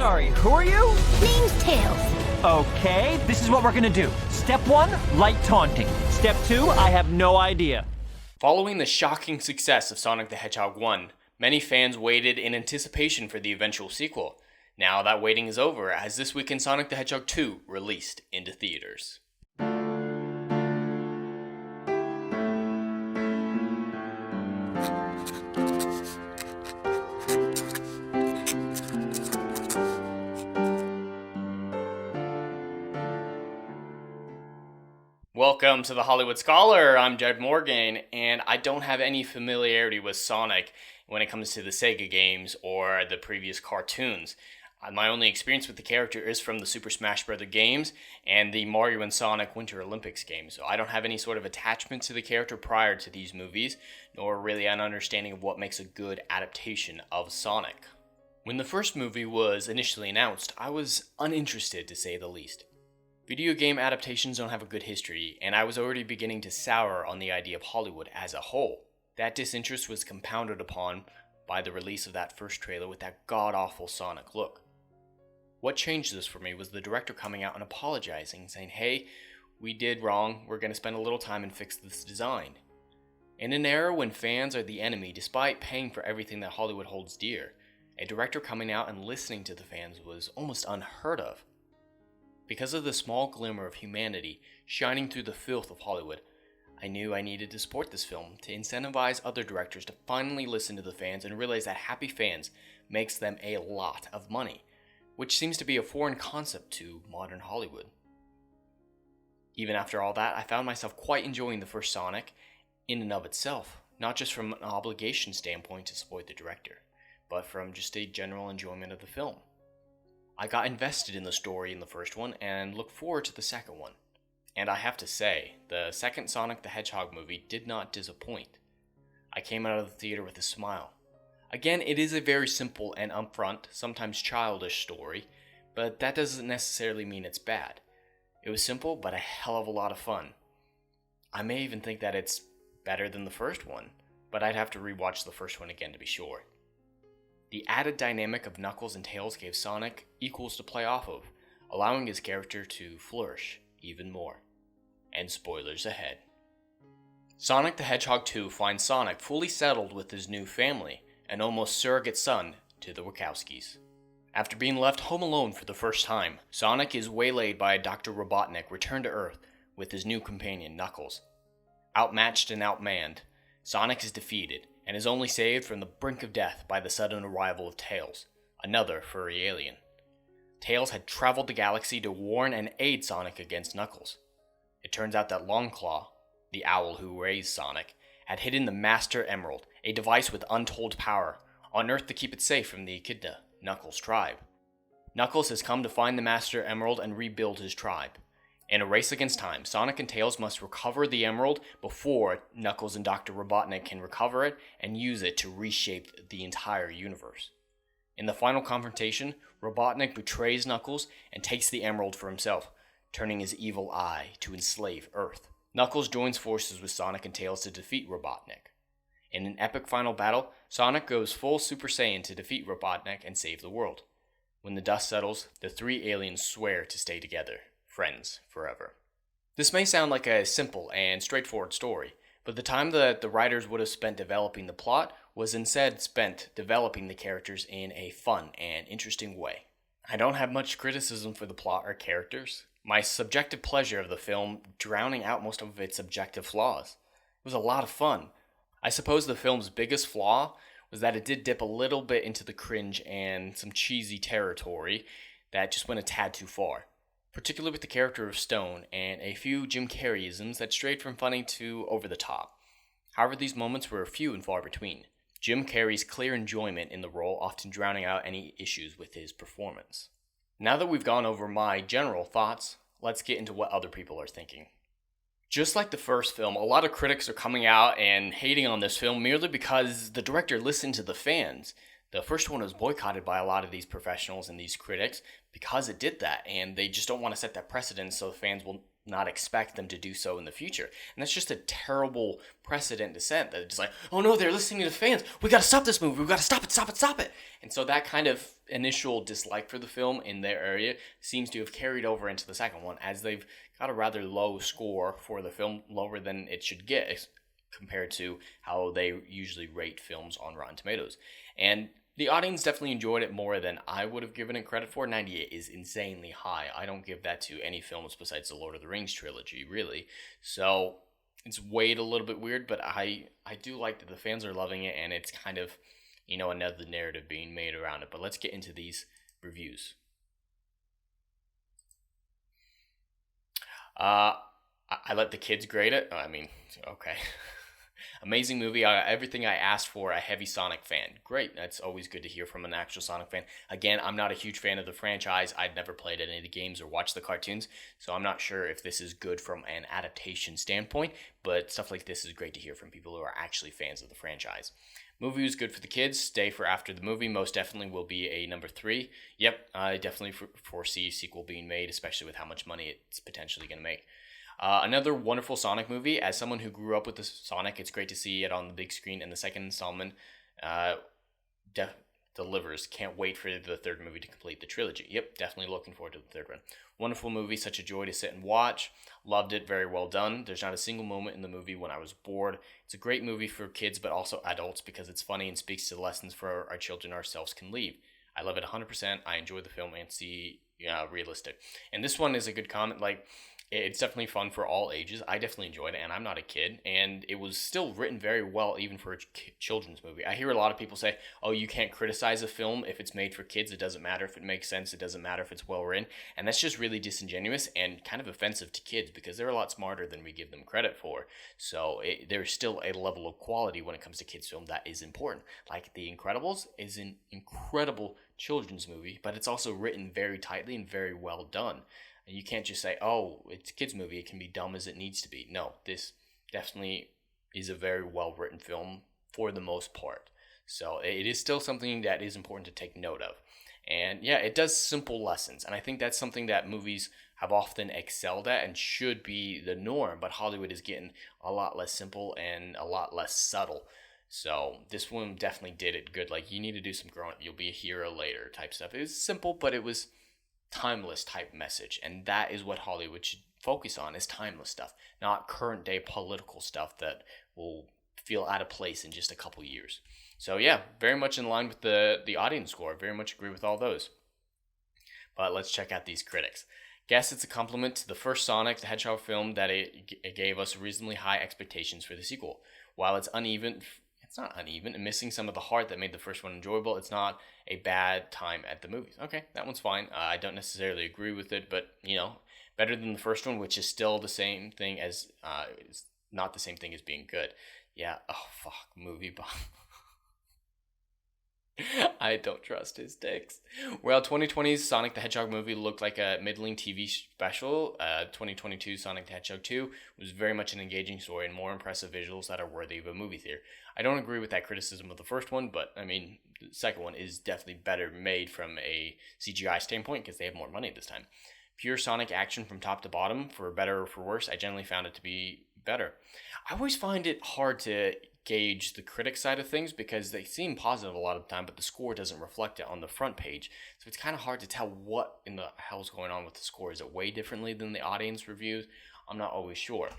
sorry, who are you? Name's Tails. Okay, this is what we're gonna do. Step 1, light taunting. Step 2, I have no idea. Following the shocking success of Sonic the Hedgehog 1, many fans waited in anticipation for the eventual sequel. Now that waiting is over, as this weekend Sonic the Hedgehog 2 released into theaters. Welcome to the Hollywood Scholar. I'm Jed Morgan, and I don't have any familiarity with Sonic when it comes to the Sega games or the previous cartoons. My only experience with the character is from the Super Smash Bros. Games and the Mario and Sonic Winter Olympics games, so I don't have any sort of attachment to the character prior to these movies, nor really an understanding of what makes a good adaptation of Sonic. When the first movie was initially announced, I was uninterested to say the least. Video game adaptations don't have a good history, and I was already beginning to sour on the idea of Hollywood as a whole. That disinterest was compounded upon by the release of that first trailer with that god-awful Sonic look. What changed this for me was the director coming out and apologizing, saying, hey, we did wrong, we're going to spend a little time and fix this design. In an era when fans are the enemy, despite paying for everything that Hollywood holds dear, a director coming out and listening to the fans was almost unheard of. Because of the small glimmer of humanity shining through the filth of Hollywood, I knew I needed to support this film to incentivize other directors to finally listen to the fans and realize that happy fans makes them a lot of money, which seems to be a foreign concept to modern Hollywood. Even after all that, I found myself quite enjoying the first Sonic in and of itself, not just from an obligation standpoint to support the director, but from just a general enjoyment of the film. I got invested in the story in the first one and look forward to the second one. And I have to say, the second Sonic the Hedgehog movie did not disappoint. I came out of the theater with a smile. Again, it is a very simple and upfront, sometimes childish story, but that doesn't necessarily mean it's bad. It was simple, but a hell of a lot of fun. I may even think that it's better than the first one, but I'd have to rewatch the first one again to be sure. The added dynamic of Knuckles and Tails gave Sonic equals to play off of, allowing his character to flourish even more. And spoilers ahead. Sonic the Hedgehog 2 finds Sonic fully settled with his new family, an almost surrogate son to the Wachowskis. After being left home alone for the first time, Sonic is waylaid by Dr. Robotnik returned to Earth with his new companion Knuckles. Outmatched and outmanned, Sonic is defeated and is only saved from the brink of death by the sudden arrival of Tails, another furry alien. Tails had traveled the galaxy to warn and aid Sonic against Knuckles. It turns out that Longclaw, the owl who raised Sonic, had hidden the Master Emerald, a device with untold power, on Earth to keep it safe from the Echidna, Knuckles' tribe. Knuckles has come to find the Master Emerald and rebuild his tribe. In a race against time, Sonic and Tails must recover the Emerald before Knuckles and Dr. Robotnik can recover it and use it to reshape the entire universe. In the final confrontation, Robotnik betrays Knuckles and takes the Emerald for himself, turning his evil eye to enslave Earth. Knuckles joins forces with Sonic and Tails to defeat Robotnik. In an epic final battle, Sonic goes full Super Saiyan to defeat Robotnik and save the world. When the dust settles, the three aliens swear to stay together. Friends forever. This may sound like a simple and straightforward story, but the time that the writers would have spent developing the plot was instead spent developing the characters in a fun and interesting way. I don't have much criticism for the plot or characters. My subjective pleasure of the film drowning out most of its objective flaws. It was a lot of fun. I suppose the film's biggest flaw was that it did dip a little bit into the cringe and some cheesy territory that just went a tad too far. Particularly with the character of Stone, and a few Jim Carrey-isms that strayed from funny to over the top. However, these moments were few and far between. Jim Carrey's clear enjoyment in the role often drowning out any issues with his performance. Now that we've gone over my general thoughts, let's get into what other people are thinking. Just like the first film, a lot of critics are coming out and hating on this film merely because the director listened to the fans. The first one was boycotted by a lot of these professionals and these critics because it did that, and they just don't want to set that precedent so the fans will not expect them to do so in the future. And that's just a terrible precedent to set. That it's like, oh no, they're listening to the fans. We gotta stop this movie. We gotta stop it. And so that kind of initial dislike for the film in their area seems to have carried over into the second one, as they've got a rather low score for the film, lower than it should get compared to how they usually rate films on Rotten Tomatoes. And the audience definitely enjoyed it more than I would have given it credit for. 98 is insanely high. I don't give that to any films besides the Lord of the Rings trilogy, really. So it's weighed a little bit weird, but I do like that the fans are loving it, and it's kind of, another narrative being made around it. But let's get into these reviews. I let the kids grade it. I mean, okay. Amazing movie. Everything I asked for, a heavy Sonic fan. Great. That's always good to hear from an actual Sonic fan. Again, I'm not a huge fan of the franchise. I'd never played any of the games or watched the cartoons, so I'm not sure if this is good from an adaptation standpoint, but stuff like this is great to hear from people who are actually fans of the franchise. Movie was good for the kids. Stay for after the movie. Most definitely will be a number 3. Yep, I definitely foresee a sequel being made, especially with how much money it's potentially going to make. Another wonderful Sonic movie. As someone who grew up with the Sonic, it's great to see it on the big screen, and the second installment delivers. Can't wait for the third movie to complete the trilogy. Yep, definitely looking forward to the third one. Wonderful movie, such a joy to sit and watch. Loved it, very well done. There's not a single moment in the movie when I was bored. It's a great movie for kids, but also adults, because it's funny and speaks to the lessons for our children ourselves can leave. I love it 100%. I enjoy the film and see realistic. And this one is a good comment, it's definitely fun for all ages. I definitely enjoyed it, and I'm not a kid, and it was still written very well, even for a children's movie. I hear a lot of people say, oh, you can't criticize a film if it's made for kids. It doesn't matter if it makes sense. It doesn't matter if it's well written. And that's just really disingenuous and kind of offensive to kids, because they're a lot smarter than we give them credit for. So there's still a level of quality when it comes to kids' film that is important. Like The Incredibles is an incredible children's movie, but it's also written very tightly and very well done. You can't just say, oh, it's a kid's movie, it can be dumb as it needs to be. No, this definitely is a very well-written film for the most part. So it is still something that is important to take note of. And yeah, it does simple lessons. And I think that's something that movies have often excelled at and should be the norm. But Hollywood is getting a lot less simple and a lot less subtle. So this one definitely did it good. You need to do some growing up. You'll be a hero later type stuff. It was simple, but it was timeless type message, and that is what Hollywood should focus on, is timeless stuff, not current day political stuff that will feel out of place in just a couple years. So yeah, very much in line with the audience score. Very much agree with all those. But let's check out these critics. Guess it's a compliment to the first Sonic the Hedgehog film that it gave us reasonably high expectations for the sequel. While it's uneven, it's not uneven and missing some of the heart that made the first one enjoyable. It's not a bad time at the movies. Okay, that one's fine. I don't necessarily agree with it, but better than the first one, which is still the same thing as it's not the same thing as being good. Yeah. Oh fuck, movie bomb. I don't trust his takes. Well, 2020's Sonic the Hedgehog movie looked like a middling TV special. 2022 Sonic the Hedgehog 2 was very much an engaging story and more impressive visuals that are worthy of a movie theater. I don't agree with that criticism of the first one, but I mean, the second one is definitely better made from a CGI standpoint because they have more money this time. Pure Sonic action from top to bottom, for better or for worse, I generally found it to be better. I always find it hard to gauge the critic side of things because they seem positive a lot of the time, but the score doesn't reflect it on the front page. So it's kind of hard to tell what in the hell's going on with the score. Is it way differently than the audience reviews? I'm not always sure.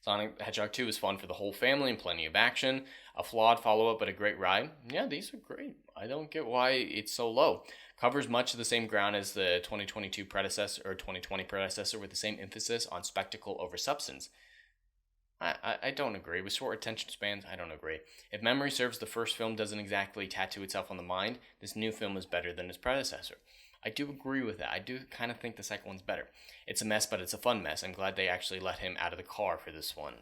Sonic the Hedgehog 2 is fun for the whole family and plenty of action. A flawed follow-up, but a great ride. Yeah, these are great. I don't get why it's so low. Covers much of the same ground as the 2022 predecessor or 2020 predecessor with the same emphasis on spectacle over substance. I don't agree. With short attention spans, I don't agree. If memory serves, the first film doesn't exactly tattoo itself on the mind. This new film is better than its predecessor. I do agree with that. I do kind of think the second one's better. It's a mess, but it's a fun mess. I'm glad they actually let him out of the car for this one.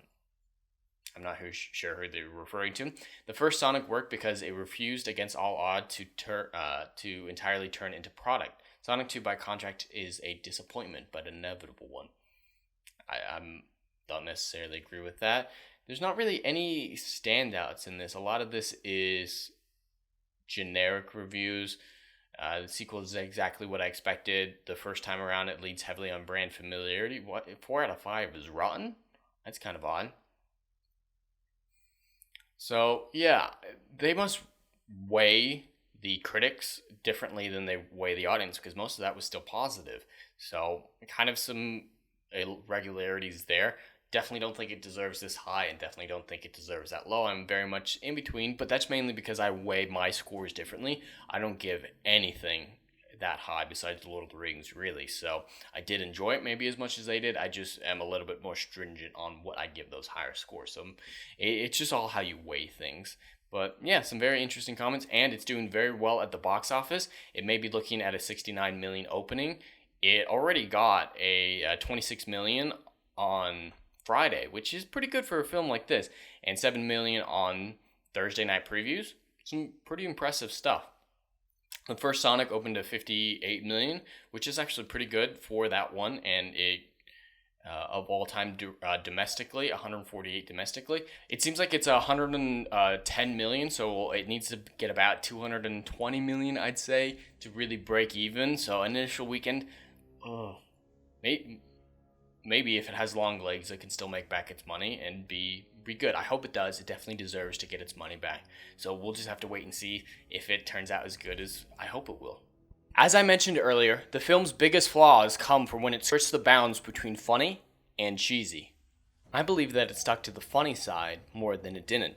I'm not sure who they're referring to. The first Sonic worked because it refused against all odds to entirely turn into product. Sonic 2, by contract, is a disappointment, but inevitable one. I'm don't necessarily agree with that. There's not really any standouts in this. A lot of this is generic reviews. The sequel is exactly what I expected. The first time around, it leads heavily on brand familiarity. What? 4 out of 5 is rotten? That's kind of odd. So, yeah, they must weigh the critics differently than they weigh the audience, because most of that was still positive. So, kind of some irregularities there. Definitely don't think it deserves this high, and definitely don't think it deserves that low. I'm very much in between, but that's mainly because I weigh my scores differently. I don't give anything that high besides Lord of the Rings, really. So I did enjoy it maybe as much as they did. I just am a little bit more stringent on what I give those higher scores. So it's just all how you weigh things. But yeah, some very interesting comments, and it's doing very well at the box office. It may be looking at a 69 million opening. It already got a 26 million on Friday, which is pretty good for a film like this, and 7 million on Thursday night previews. Some pretty impressive stuff. The first Sonic opened to 58 million, which is actually pretty good for that one, and it of all time domestically, 148 domestically. It seems like it's 110 million, so it needs to get about 220 million, I'd say, to really break even. So initial weekend, maybe if it has long legs, it can still make back its money and be good. I hope it does. It definitely deserves to get its money back. So we'll just have to wait and see if it turns out as good as I hope it will. As I mentioned earlier, the film's biggest flaws come from when it skirts the bounds between funny and cheesy. I believe that it stuck to the funny side more than it didn't,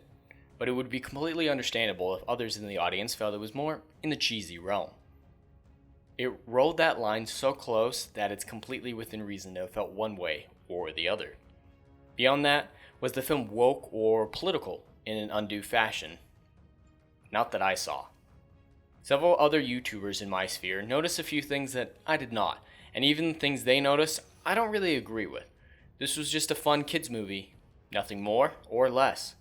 but it would be completely understandable if others in the audience felt it was more in the cheesy realm. It rolled that line so close that it's completely within reason to have felt one way or the other. Beyond that, was the film woke or political in an undue fashion? Not that I saw. Several other YouTubers in my sphere noticed a few things that I did not, and even things they noticed, I don't really agree with. This was just a fun kids movie, nothing more or less.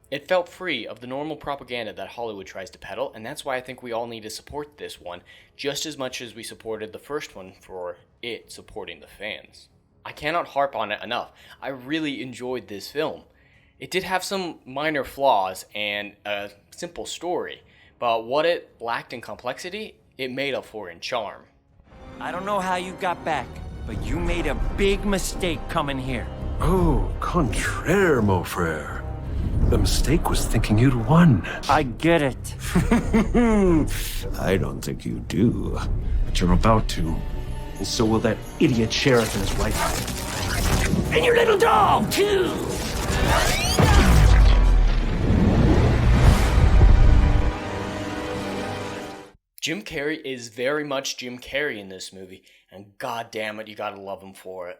It felt free of the normal propaganda that Hollywood tries to peddle, and that's why I think we all need to support this one just as much as we supported the first one for it supporting the fans. I cannot harp on it enough. I really enjoyed this film. It did have some minor flaws and a simple story, but what it lacked in complexity, it made up for in charm. I don't know how you got back, but you made a big mistake coming here. Oh, contraire, mon frère. The mistake was thinking you'd won. I get it. I don't think you do. But you're about to. And so will that idiot sheriff and his wife. And your little dog, too! Jim Carrey is very much Jim Carrey in this movie, and god damn it, you gotta love him for it.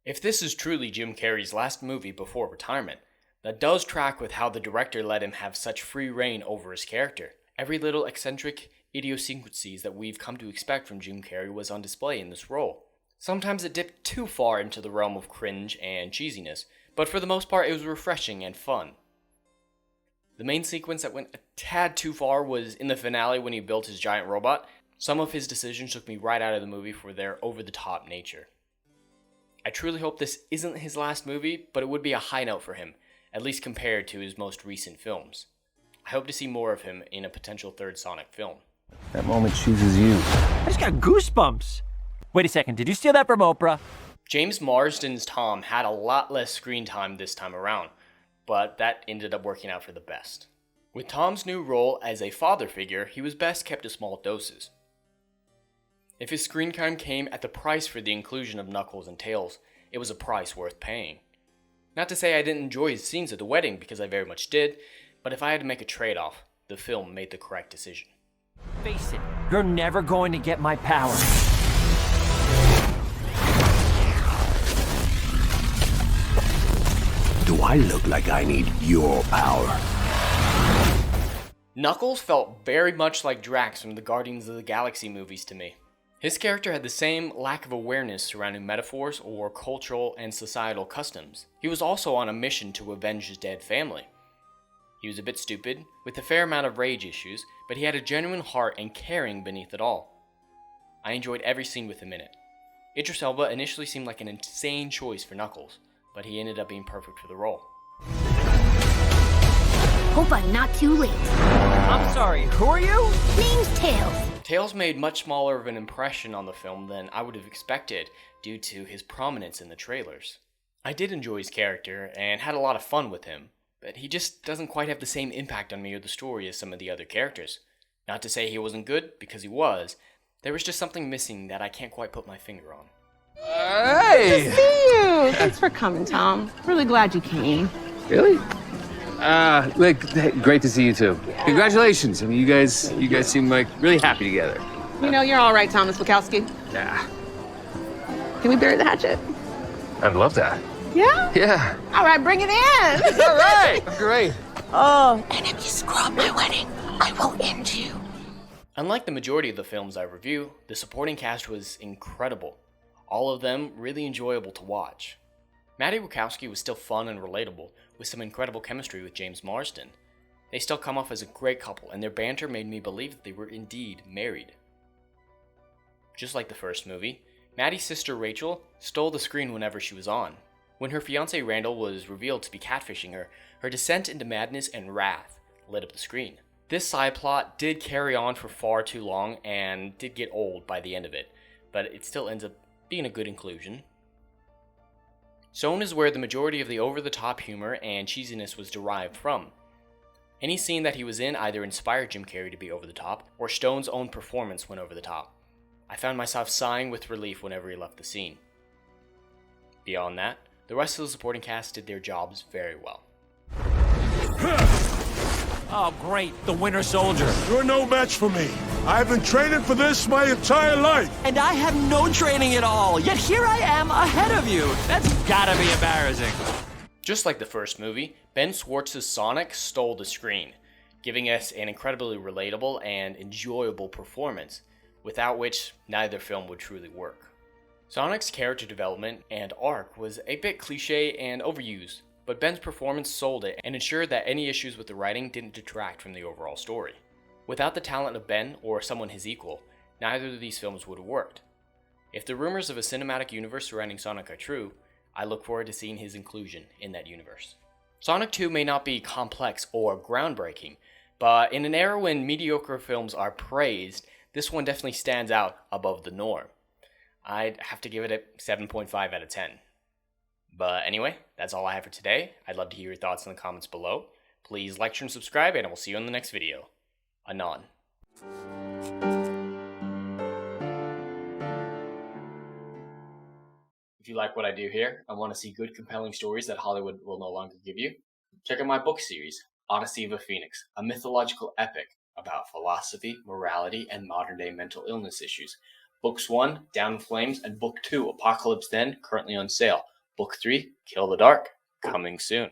If this is truly Jim Carrey's last movie before retirement, that does track with how the director let him have such free reign over his character. Every little eccentric idiosyncrasies that we've come to expect from Jim Carrey was on display in this role. Sometimes it dipped too far into the realm of cringe and cheesiness, but for the most part it was refreshing and fun. The main sequence that went a tad too far was in the finale when he built his giant robot. Some of his decisions took me right out of the movie for their over-the-top nature. I truly hope this isn't his last movie, but it would be a high note for him, at least compared to his most recent films. I hope to see more of him in a potential third Sonic film. That moment chooses you. I just got goosebumps. Wait a second, did you steal that from Oprah? James Marsden's Tom had a lot less screen time this time around, but that ended up working out for the best. With Tom's new role as a father figure, he was best kept to small doses. If his screen time came at the price for the inclusion of Knuckles and Tails, it was a price worth paying. Not to say I didn't enjoy his scenes at the wedding, because I very much did, but if I had to make a trade-off, the film made the correct decision. Face it, you're never going to get my power. Do I look like I need your power? Knuckles felt very much like Drax from the Guardians of the Galaxy movies to me. His character had the same lack of awareness surrounding metaphors or cultural and societal customs. He was also on a mission to avenge his dead family. He was a bit stupid, with a fair amount of rage issues, but he had a genuine heart and caring beneath it all. I enjoyed every scene with him in it. Idris Elba initially seemed like an insane choice for Knuckles, but he ended up being perfect for the role. Hope I'm not too late. I'm sorry, who are you? Name's Tails. Tails made much smaller of an impression on the film than I would have expected due to his prominence in the trailers. I did enjoy his character and had a lot of fun with him, but he just doesn't quite have the same impact on me or the story as some of the other characters. Not to say he wasn't good, because he was. There was just something missing that I can't quite put my finger on. Hey! Good to see you! Thanks for coming, Tom. Really glad you came. Really? Great to see you too. Yeah. Congratulations. I mean, you guys seem like really happy together. You know, you're all right, Thomas Wachowski. Yeah. Can we bury the hatchet? I'd love that. Yeah? Yeah. All right, bring it in. All right. Great. Oh, and if you screw up my wedding, I will end you. Unlike the majority of the films I review, the supporting cast was incredible. All of them really enjoyable to watch. Matty Wachowski was still fun and relatable, with some incredible chemistry with James Marsden. They still come off as a great couple, and their banter made me believe that they were indeed married. Just like the first movie, Maddie's sister Rachel stole the screen whenever she was on. When her fiancé Randall was revealed to be catfishing her, her descent into madness and wrath lit up the screen. This side plot did carry on for far too long and did get old by the end of it, but it still ends up being a good inclusion. Stone is where the majority of the over-the-top humor and cheesiness was derived from. Any scene that he was in either inspired Jim Carrey to be over the top, or Stone's own performance went over the top. I found myself sighing with relief whenever he left the scene. Beyond that, the rest of the supporting cast did their jobs very well. Oh, great, the Winter Soldier. You're no match for me. I've been training for this my entire life. And I have no training at all, yet here I am ahead of you. That's gotta be embarrassing. Just like the first movie, Ben Schwartz's Sonic stole the screen, giving us an incredibly relatable and enjoyable performance, without which neither film would truly work. Sonic's character development and arc was a bit cliche and overused, but Ben's performance sold it and ensured that any issues with the writing didn't detract from the overall story. Without the talent of Ben or someone his equal, neither of these films would have worked. If the rumors of a cinematic universe surrounding Sonic are true, I look forward to seeing his inclusion in that universe. Sonic 2 may not be complex or groundbreaking, but in an era when mediocre films are praised, this one definitely stands out above the norm. I'd have to give it a 7.5 out of 10. But anyway, that's all I have for today. I'd love to hear your thoughts in the comments below. Please like, share, and subscribe, and I will see you in the next video. Anon. If you like what I do here and want to see good, compelling stories that Hollywood will no longer give you, check out my book series, Odyssey of a Phoenix, a mythological epic about philosophy, morality, and modern-day mental illness issues. Books 1, Down in Flames, and Book 2, Apocalypse Then, currently on sale. Book 3, Kill the Dark, coming soon.